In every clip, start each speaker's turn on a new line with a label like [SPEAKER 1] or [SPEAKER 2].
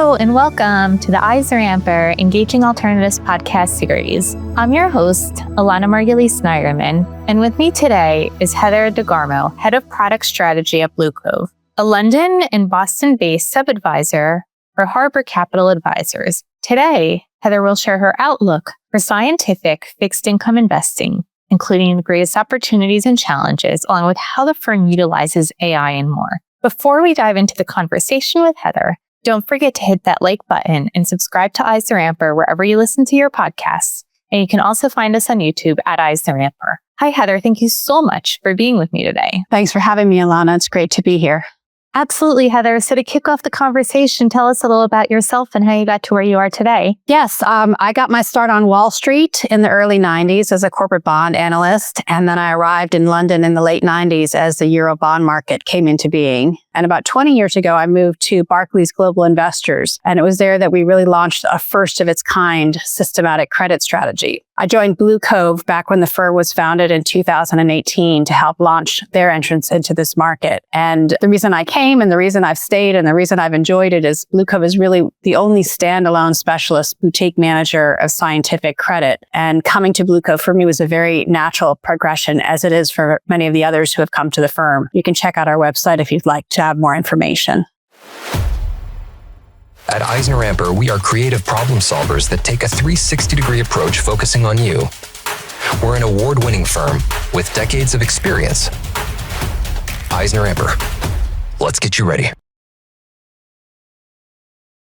[SPEAKER 1] Hello and welcome to the EisnerAmper Engaging Alternatives podcast series. I'm your host, Elana Margulies-Snyderman, and with me today is Heather DeGarmo, Head of Product Strategy at BlueCove, a London and Boston-based sub-advisor for Harbor Capital Advisors. Today, Heather will share her outlook for scientific fixed income investing, including the greatest opportunities and challenges, along with how the firm utilizes AI and more. Before we dive into the conversation with Heather, don't forget to hit that like button and subscribe to EisnerAmper wherever you listen to your podcasts. And you can also find us on YouTube at EisnerAmper. Hi, Heather. Thank you so much for being with me today.
[SPEAKER 2] Thanks for having me, Elana. It's great to be here.
[SPEAKER 1] Absolutely, Heather. So to kick off the conversation, tell us a little about yourself and how you got to where you are today.
[SPEAKER 2] Yes, I got my start on Wall Street in the early 90s as a corporate bond analyst. And then I arrived in London in the late 90s as the Euro bond market came into being. And about 20 years ago, I moved to Barclays Global Investors. And it was there that we really launched a first of its kind systematic credit strategy. I joined BlueCove back when the firm was founded in 2018 to help launch their entrance into this market. And the reason I came and the reason I've stayed and the reason I've enjoyed it is BlueCove is really the only standalone specialist boutique manager of scientific credit. And coming to BlueCove for me was a very natural progression, as it is for many of the others who have come to the firm. You can check out our website if you'd like to have more information.
[SPEAKER 3] At EisnerAmper, we are creative problem solvers that take a 360-degree approach focusing on you. We're an award-winning firm with decades of experience. EisnerAmper, let's get you ready.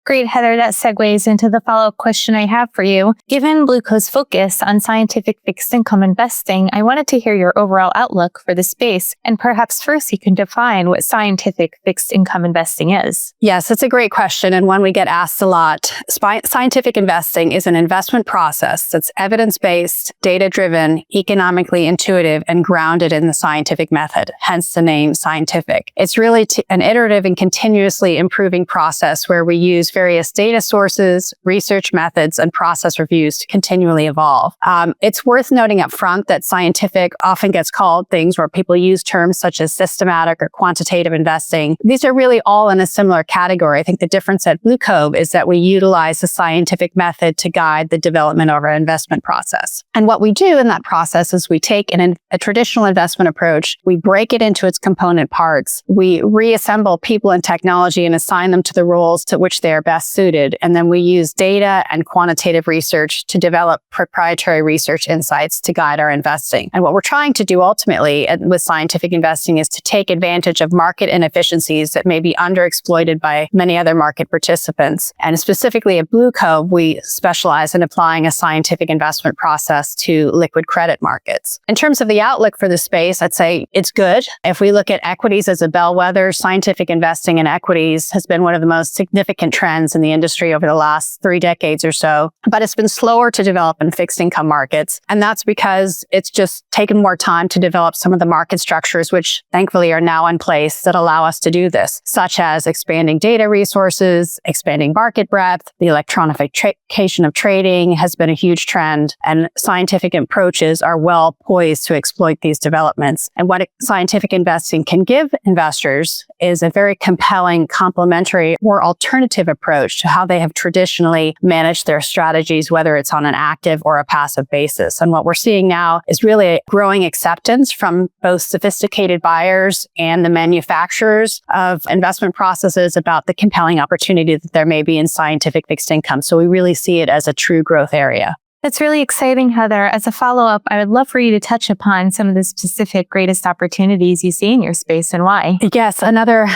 [SPEAKER 1] Great, Heather. That segues into the follow-up question I have for you. Given BlueCove's focus on scientific fixed income investing, I wanted to hear your overall outlook for the space. And perhaps first you can define what scientific fixed income investing is.
[SPEAKER 2] Yes, it's a great question and one we get asked a lot. Scientific investing is an investment process that's evidence-based, data-driven, economically intuitive, and grounded in the scientific method, hence the name scientific. It's really an iterative and continuously improving process where we use various data sources, research methods, and process reviews to continually evolve. It's worth noting up front that scientific often gets called things where people use terms such as systematic or quantitative investing. These are really all in a similar category. I think the difference at BlueCove is that we utilize the scientific method to guide the development of our investment process. And what we do in that process is we take a traditional investment approach, we break it into its component parts, we reassemble people and technology and assign them to the roles to which they are best suited. And then we use data and quantitative research to develop proprietary research insights to guide our investing. And what we're trying to do ultimately with scientific investing is to take advantage of market inefficiencies that may be underexploited by many other market participants. And specifically at BlueCove, we specialize in applying a scientific investment process to liquid credit markets. In terms of the outlook for the space, I'd say it's good. If we look at equities as a bellwether, scientific investing in equities has been one of the most significant trends in the industry over the last 3 decades or so, but it's been slower to develop in fixed income markets. And that's because it's just taken more time to develop some of the market structures, which thankfully are now in place that allow us to do this, such as expanding data resources, expanding market breadth. The electronification of trading has been a huge trend, and scientific approaches are well poised to exploit these developments. And what scientific investing can give investors is a very compelling complementary or alternative approach to how they have traditionally managed their strategies, whether it's on an active or a passive basis. And what we're seeing now is really a growing acceptance from both sophisticated buyers and the manufacturers of investment processes about the compelling opportunity that there may be in scientific fixed income. So we really see it as a true growth area.
[SPEAKER 1] That's really exciting, Heather. As a follow-up, I would love for you to touch upon some of the specific greatest opportunities you see in your space and why.
[SPEAKER 2] Yes, another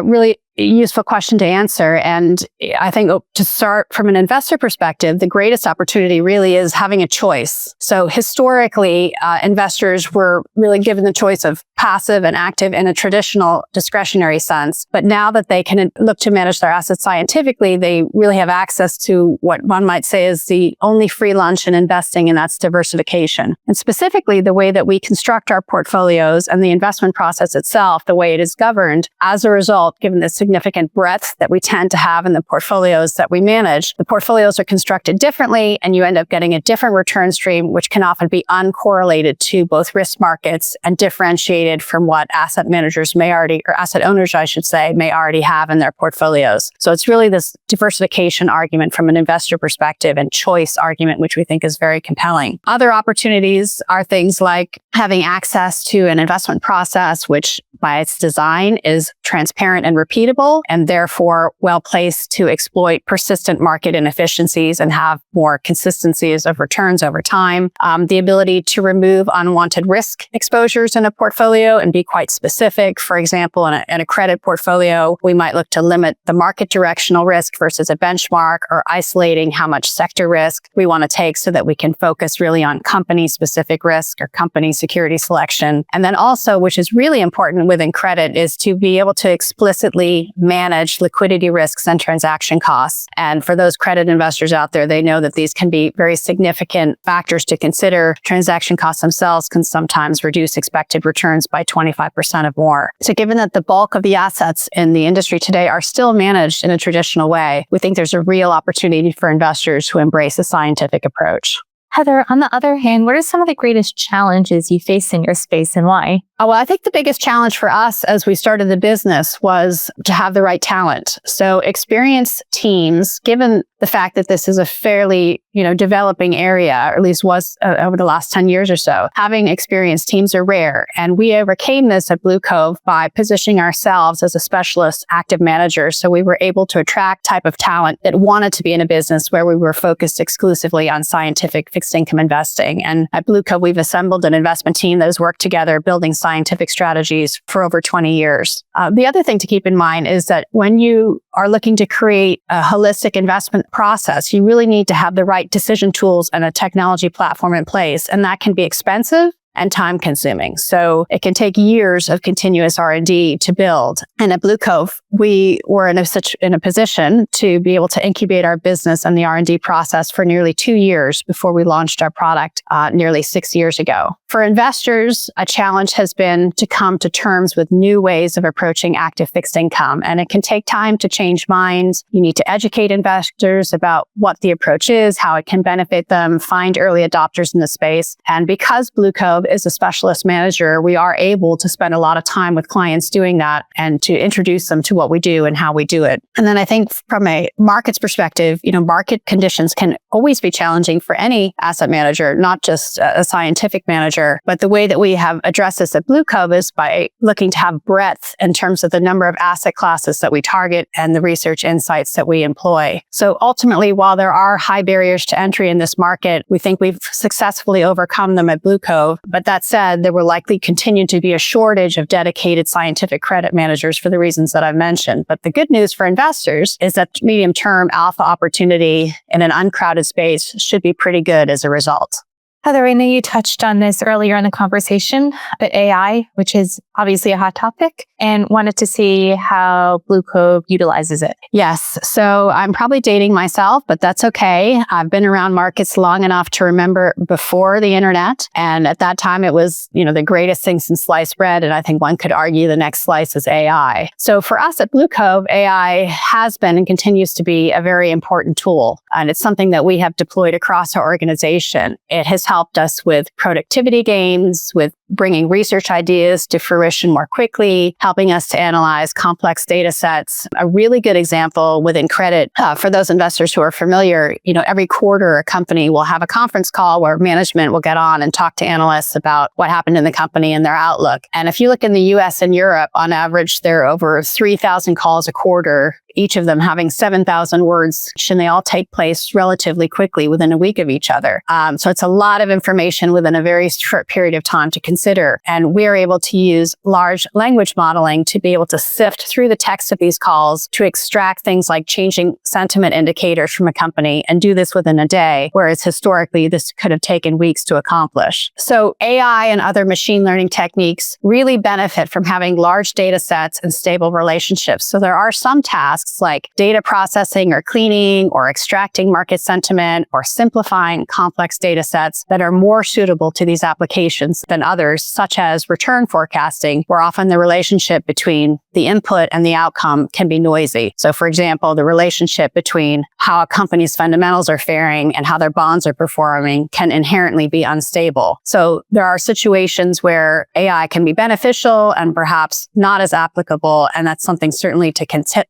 [SPEAKER 2] really useful question to answer. And I think to start from an investor perspective, the greatest opportunity really is having a choice. So historically, investors were really given the choice of passive and active in a traditional discretionary sense. But now that they can look to manage their assets scientifically, they really have access to what one might say is the only free lunch in investing, and that's diversification. And specifically, the way that we construct our portfolios and the investment process itself, the way it is governed, as a result, given the significant breadth that we tend to have in the portfolios that we manage, the portfolios are constructed differently, and you end up getting a different return stream, which can often be uncorrelated to both risk markets and differentiated differentiated from what asset managers may already, or asset owners, I should say, may already have in their portfolios. So it's really this diversification argument from an investor perspective and choice argument, which we think is very compelling. Other opportunities are things like having access to an investment process, which by its design is transparent and repeatable, and therefore well-placed to exploit persistent market inefficiencies and have more consistencies of returns over time. The ability to remove unwanted risk exposures in a portfolio and be quite specific. For example, in a credit portfolio, we might look to limit the market directional risk versus a benchmark, or isolating how much sector risk we want to take so that we can focus really on company-specific risk or company security selection. And then also, which is really important within credit, is to be able to explicitly manage liquidity risks and transaction costs. And for those credit investors out there, they know that these can be very significant factors to consider. Transaction costs themselves can sometimes reduce expected returns by 25% or more. So given that the bulk of the assets in the industry today are still managed in a traditional way, we think there's a real opportunity for investors who embrace a scientific approach.
[SPEAKER 1] Heather, on the other hand, what are some of the greatest challenges you face in your space and why?
[SPEAKER 2] Well, I think the biggest challenge for us as we started the business was to have the right talent. So experienced teams, given the fact that this is a fairly, developing area, or at least was over the last 10 years or so, having experienced teams are rare. And we overcame this at BlueCove by positioning ourselves as a specialist active manager. So we were able to attract type of talent that wanted to be in a business where we were focused exclusively on scientific fixed income investing. And at BlueCove, we've assembled an investment team that has worked together building scientific strategies for over 20 years. The other thing to keep in mind is that when you are looking to create a holistic investment process, you really need to have the right decision tools and a technology platform in place. And that can be expensive and time consuming. So it can take years of continuous R&D to build. And at BlueCove, we were in a position to be able to incubate our business and the R&D process for nearly 2 years before we launched our product nearly 6 years ago. For investors, a challenge has been to come to terms with new ways of approaching active fixed income. And it can take time to change minds. You need to educate investors about what the approach is, how it can benefit them, find early adopters in the space. And because BlueCove is a specialist manager, we are able to spend a lot of time with clients doing that and to introduce them to what we do and how we do it. And then I think from a markets perspective, market conditions can always be challenging for any asset manager, not just a scientific manager. But the way that we have addressed this at BlueCove is by looking to have breadth in terms of the number of asset classes that we target and the research insights that we employ. So ultimately, while there are high barriers to entry in this market, we think we've successfully overcome them at BlueCove. But that said, there will likely continue to be a shortage of dedicated scientific credit managers for the reasons that I've mentioned. But the good news for investors is that medium-term alpha opportunity in an uncrowded space should be pretty good as a result.
[SPEAKER 1] Heather, I know you touched on this earlier in the conversation, but AI, which is obviously a hot topic, and wanted to see how BlueCove utilizes it.
[SPEAKER 2] Yes. So I'm probably dating myself, but that's okay. I've been around markets long enough to remember before the internet. And at that time, it was, the greatest thing since sliced bread. And I think one could argue the next slice is AI. So for us at BlueCove, AI has been and continues to be a very important tool. And it's something that we have deployed across our organization. It has helped us with productivity gains, with bringing research ideas to fruition more quickly, helping us to analyze complex data sets. A really good example within credit, for those investors who are familiar, every quarter a company will have a conference call where management will get on and talk to analysts about what happened in the company and their outlook. And if you look in the US and Europe, on average, there are over 3,000 calls a quarter, each of them having 7,000 words, and they all take place relatively quickly within a week of each other. So it's a lot of information within a very short period of time to consider. And we're able to use large language modeling to be able to sift through the text of these calls to extract things like changing sentiment indicators from a company and do this within a day, whereas historically this could have taken weeks to accomplish. So AI and other machine learning techniques really benefit from having large data sets and stable relationships. So there are some tasks tasks like data processing or cleaning or extracting market sentiment or simplifying complex data sets that are more suitable to these applications than others, such as return forecasting, where often the relationship between the input and the outcome can be noisy. So for example, the relationship between how a company's fundamentals are faring and how their bonds are performing can inherently be unstable. So there are situations where AI can be beneficial and perhaps not as applicable, and that's something certainly to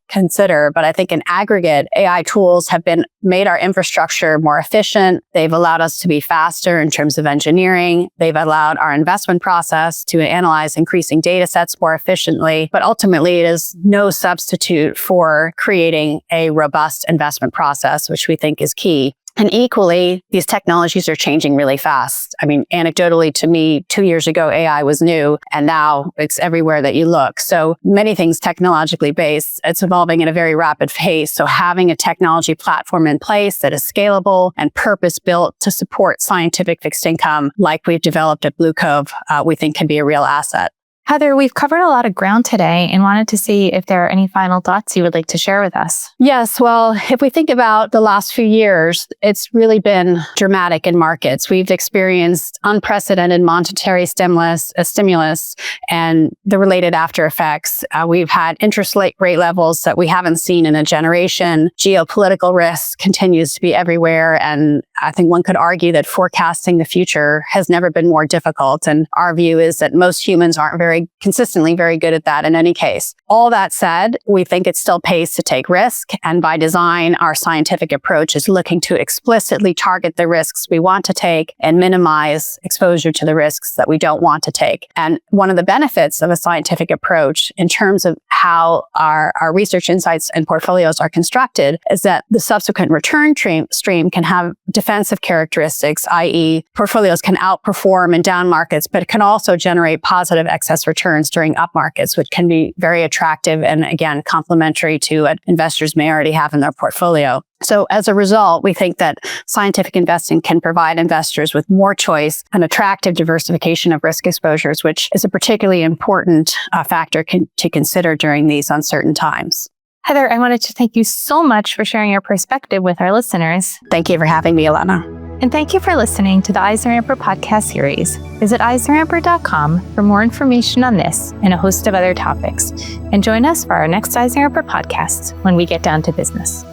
[SPEAKER 2] consider. But I think in aggregate, AI tools have made our infrastructure more efficient. They've allowed us to be faster in terms of engineering. They've allowed our investment process to analyze increasing data sets more efficiently. But ultimately, it is no substitute for creating a robust investment process, which we think is key. And equally, these technologies are changing really fast. I mean, anecdotally to me, 2 years ago, AI was new, and now it's everywhere that you look. So many things technologically based, it's evolving at a very rapid pace. So having a technology platform in place that is scalable and purpose-built to support scientific fixed income, like we've developed at BlueCove, we think can be a real asset.
[SPEAKER 1] Heather, we've covered a lot of ground today and wanted to see if there are any final thoughts you would like to share with us.
[SPEAKER 2] Yes. Well, if we think about the last few years, it's really been dramatic in markets. We've experienced unprecedented monetary stimulus and the related after effects. We've had interest rate levels that we haven't seen in a generation. Geopolitical risk continues to be everywhere. And I think one could argue that forecasting the future has never been more difficult. And our view is that most humans aren't consistently very good at that in any case. All that said, we think it still pays to take risk. And by design, our scientific approach is looking to explicitly target the risks we want to take and minimize exposure to the risks that we don't want to take. And one of the benefits of a scientific approach in terms of how our research insights and portfolios are constructed is that the subsequent return stream can have defensive characteristics, i.e. portfolios can outperform in down markets, but it can also generate positive excess returns during up markets, which can be very attractive and again, complementary to what investors may already have in their portfolio. So as a result, we think that scientific investing can provide investors with more choice and attractive diversification of risk exposures, which is a particularly important factor to consider during these uncertain times.
[SPEAKER 1] Heather, I wanted to thank you so much for sharing your perspective with our listeners.
[SPEAKER 2] Thank you for having me, Elana.
[SPEAKER 1] And thank you for listening to the EisnerAmper podcast series. Visit EisnerAmper.com for more information on this and a host of other topics. And join us for our next EisnerAmper podcast when we get down to business.